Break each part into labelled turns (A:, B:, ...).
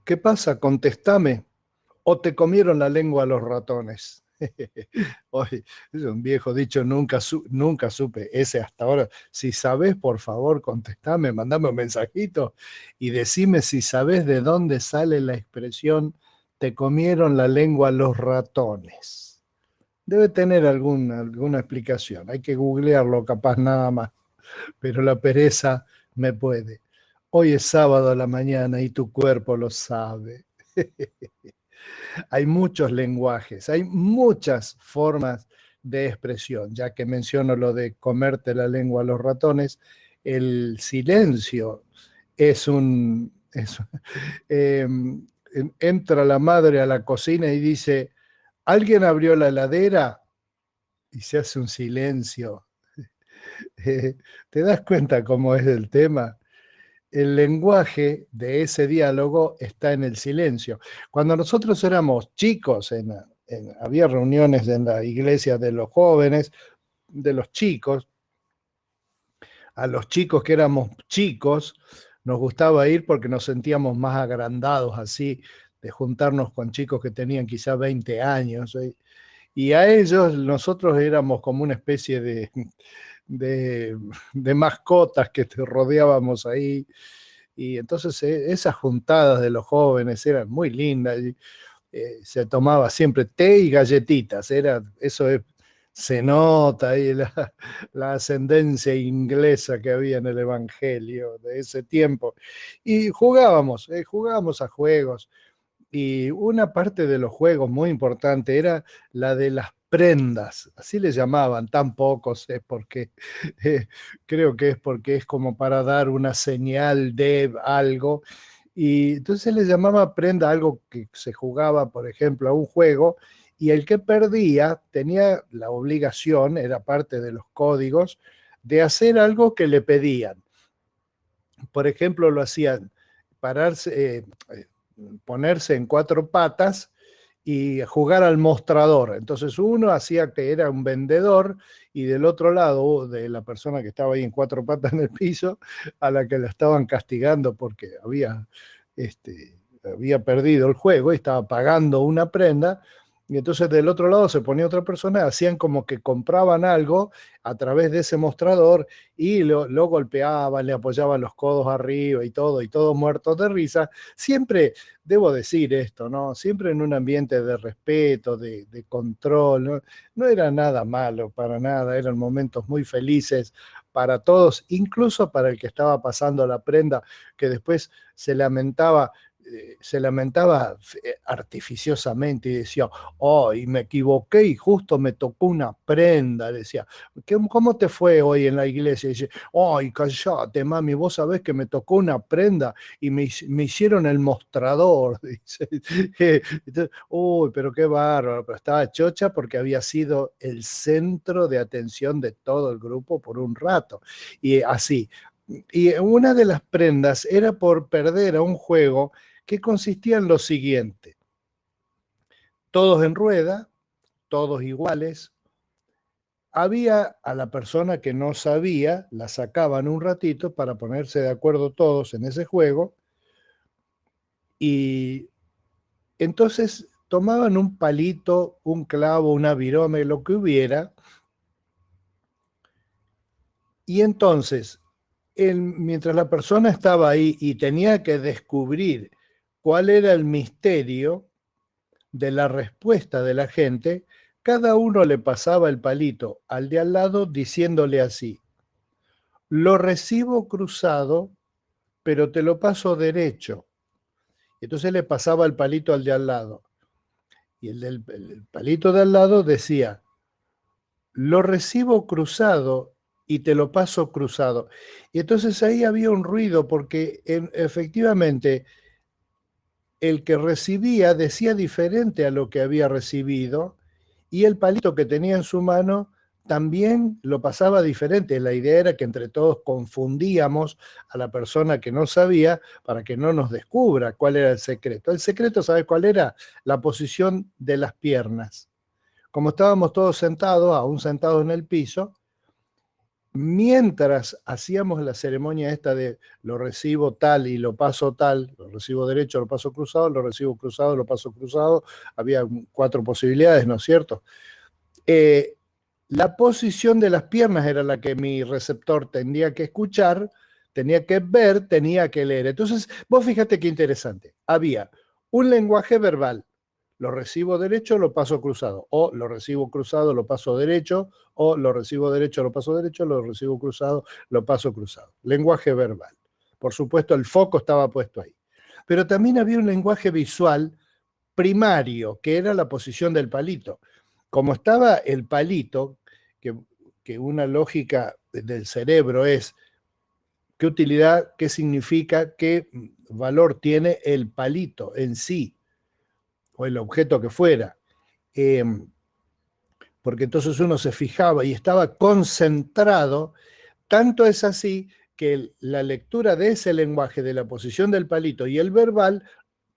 A: ¿Qué pasa? Contestame. ¿O te comieron la lengua los ratones? Oye, es un viejo dicho, nunca supe. Ese hasta ahora. Si sabés, por favor, contestame, mandame un mensajito y decime si sabés de dónde sale la expresión te comieron la lengua los ratones. Debe tener alguna explicación. Hay que googlearlo, capaz nada más. Pero la pereza me puede. Hoy es sábado a la mañana y tu cuerpo lo sabe. Hay muchos lenguajes, hay muchas formas de expresión. Ya que menciono lo de comerte la lengua a los ratones, el silencio eh, entra la madre a la cocina y dice, ¿alguien abrió la heladera? Y se hace un silencio. ¿Te das cuenta cómo es el tema? El lenguaje de ese diálogo está en el silencio. Cuando nosotros éramos chicos, había reuniones en la iglesia de los jóvenes, de los chicos, a los chicos que éramos chicos, nos gustaba ir porque nos sentíamos más agrandados así, de juntarnos con chicos que tenían quizá 20 años. Y a ellos nosotros éramos como una especie de, de mascotas que te rodeábamos ahí. Y entonces esas juntadas de los jóvenes eran muy lindas. Y, se tomaba siempre té y galletitas. Se nota ahí la ascendencia inglesa que había en el Evangelio de ese tiempo. Y jugábamos a juegos. Y una parte de los juegos muy importante era la de las prendas, así le llamaban, tan pocos es porque eh, creo que es porque es como para dar una señal de algo. Y entonces le llamaba prenda algo que se jugaba, por ejemplo, a un juego, y el que perdía tenía la obligación, era parte de los códigos, de hacer algo que le pedían. Por ejemplo, lo hacían pararse, ponerse en cuatro patas y jugar al mostrador. Entonces uno hacía que era un vendedor y del otro lado de la persona que estaba ahí en cuatro patas en el piso, a la que la estaban castigando porque había perdido el juego y estaba pagando una prenda. Y entonces del otro lado se ponía otra persona, hacían como que compraban algo a través de ese mostrador y lo golpeaban, le apoyaban los codos arriba y todos muertos de risa. Siempre, debo decir esto, ¿no? Siempre en un ambiente de respeto, de control, ¿no? No era nada malo, para nada, eran momentos muy felices para todos, incluso para el que estaba pasando la prenda, que después se lamentaba artificiosamente y decía, oh, y me equivoqué y justo me tocó una prenda, decía, ¿cómo te fue hoy en la iglesia? Y dice, ay, callate, mami, vos sabés que me tocó una prenda y me hicieron el mostrador. Dice. Entonces, uy, pero qué bárbaro, pero estaba chocha porque había sido el centro de atención de todo el grupo por un rato. Y así. Y una de las prendas era por perder a un juego que consistía en lo siguiente: todos en rueda, todos iguales. Había a la persona que no sabía, la sacaban un ratito para ponerse de acuerdo todos en ese juego y entonces tomaban un palito, un clavo, una virome, lo que hubiera, y entonces, mientras la persona estaba ahí y tenía que descubrir cuál era el misterio de la respuesta de la gente, cada uno le pasaba el palito al de al lado diciéndole así: lo recibo cruzado, pero te lo paso derecho. Y entonces le pasaba el palito al de al lado. Y el palito de al lado decía, lo recibo cruzado y te lo paso cruzado. Y entonces ahí había un ruido porque efectivamente el que recibía decía diferente a lo que había recibido y el palito que tenía en su mano también lo pasaba diferente. La idea era que entre todos confundíamos a la persona que no sabía para que no nos descubra cuál era el secreto. El secreto, ¿sabes cuál era? La posición de las piernas. Como estábamos todos sentados, aún sentados en el piso, mientras hacíamos la ceremonia esta de lo recibo tal y lo paso tal, lo recibo derecho, lo paso cruzado, lo recibo cruzado, lo paso cruzado, había 4 posibilidades, ¿no es cierto? La posición de las piernas era la que mi receptor tenía que escuchar, tenía que ver, tenía que leer. Entonces, vos fíjate qué interesante. Había un lenguaje verbal, lo recibo derecho, lo paso cruzado, o lo recibo cruzado, lo paso derecho, o lo recibo derecho, lo paso derecho, lo recibo cruzado, lo paso cruzado. Lenguaje verbal. Por supuesto, el foco estaba puesto ahí. Pero también había un lenguaje visual primario, que era la posición del palito. Como estaba el palito, que una lógica del cerebro es qué utilidad, qué significa, qué valor tiene el palito en sí, o el objeto que fuera. Porque entonces uno se fijaba y estaba concentrado, tanto es así que la lectura de ese lenguaje, de la posición del palito y el verbal,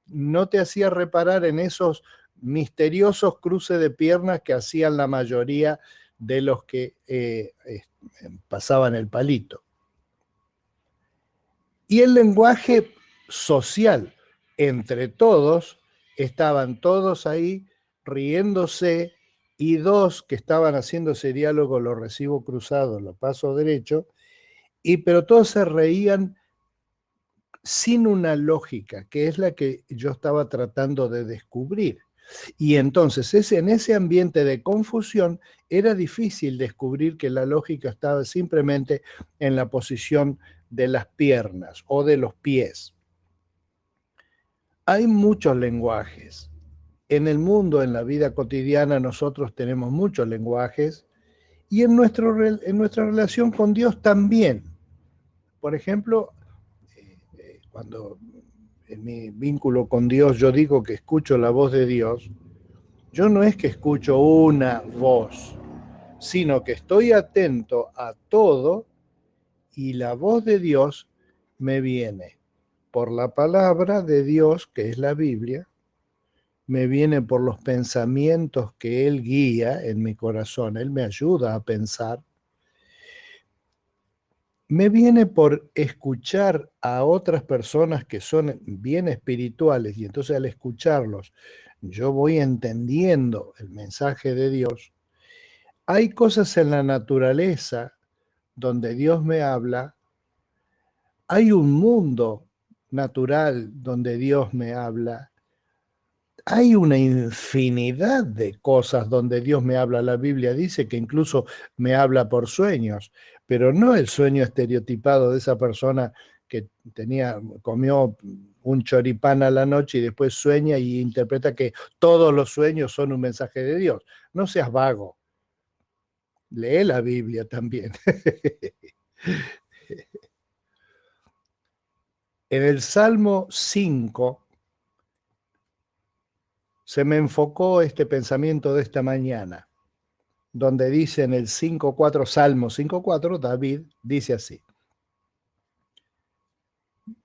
A: no te hacía reparar en esos misteriosos cruces de piernas que hacían la mayoría de los que pasaban el palito. Y el lenguaje social, entre todos, estaban todos ahí riéndose, y 2 que estaban haciendo ese diálogo, lo recibo cruzado, lo paso derecho, pero todos se reían sin una lógica, que es la que yo estaba tratando de descubrir. Y entonces en ese ambiente de confusión era difícil descubrir que la lógica estaba simplemente en la posición de las piernas o de los pies. Hay muchos lenguajes. En el mundo, en la vida cotidiana, nosotros tenemos muchos lenguajes, y en nuestra relación con Dios también. Por ejemplo, cuando en mi vínculo con Dios yo digo que escucho la voz de Dios, yo no es que escucho una voz, sino que estoy atento a todo, y la voz de Dios me viene por la palabra de Dios, que es la Biblia, me viene por los pensamientos que Él guía en mi corazón, Él me ayuda a pensar, me viene por escuchar a otras personas que son bien espirituales, y entonces al escucharlos yo voy entendiendo el mensaje de Dios. Hay cosas en la naturaleza donde Dios me habla, hay un mundo natural donde Dios me habla, hay una infinidad de cosas donde Dios me habla. La Biblia dice que incluso me habla por sueños, pero no el sueño estereotipado de esa persona que comió un choripán a la noche y después sueña y interpreta que todos los sueños son un mensaje de Dios. No seas vago, lee la Biblia también. En el Salmo 5 se me enfocó este pensamiento de esta mañana, donde dice en el 5.4, Salmo 5.4, David dice así: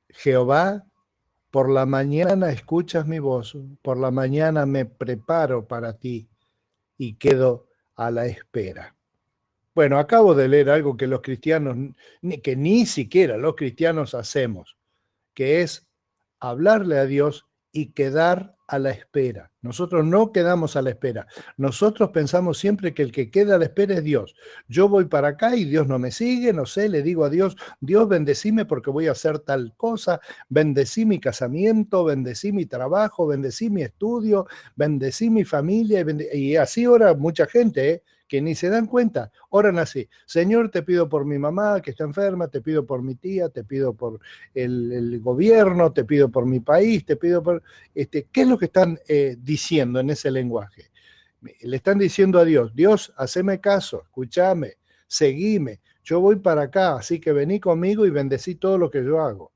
A: Jehová, por la mañana escuchas mi voz, por la mañana me preparo para ti y quedo a la espera. Bueno, acabo de leer algo que los cristianos, que ni siquiera los cristianos hacemos, que es hablarle a Dios y quedar a la espera. Nosotros no quedamos a la espera. Nosotros pensamos siempre que el que queda a la espera es Dios. Yo voy para acá y Dios no me sigue, no sé, le digo a Dios, Dios bendecime porque voy a hacer tal cosa, bendecí mi casamiento, bendecí mi trabajo, bendecí mi estudio, bendecí mi familia, y así ora mucha gente, que ni se dan cuenta, oran así: Señor, te pido por mi mamá que está enferma, te pido por mi tía, te pido por el gobierno, te pido por mi país, te pido por... ¿qué es lo que están diciendo en ese lenguaje? Le están diciendo a Dios: Dios, haceme caso, escúchame, seguime, yo voy para acá, así que vení conmigo y bendecí todo lo que yo hago.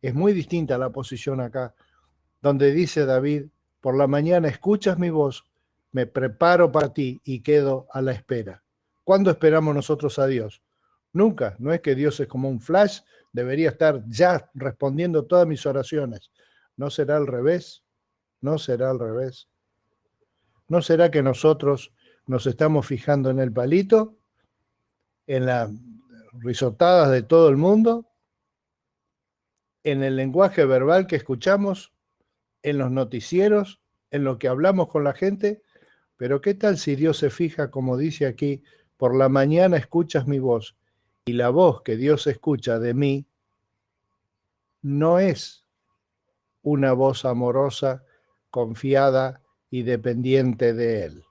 A: Es muy distinta la posición acá, donde dice David: por la mañana escuchas mi voz, me preparo para ti y quedo a la espera. ¿Cuándo esperamos nosotros a Dios? Nunca. No es que Dios es como un flash, debería estar ya respondiendo todas mis oraciones. ¿No será al revés? ¿No será al revés? ¿No será que nosotros nos estamos fijando en el palito en las risotadas de todo el mundo, en el lenguaje verbal que escuchamos, en los noticieros, en lo que hablamos con la gente. Pero ¿qué tal si Dios se fija, como dice aquí, por la mañana escuchas mi voz, y la voz que Dios escucha de mí no es una voz amorosa, confiada y dependiente de Él?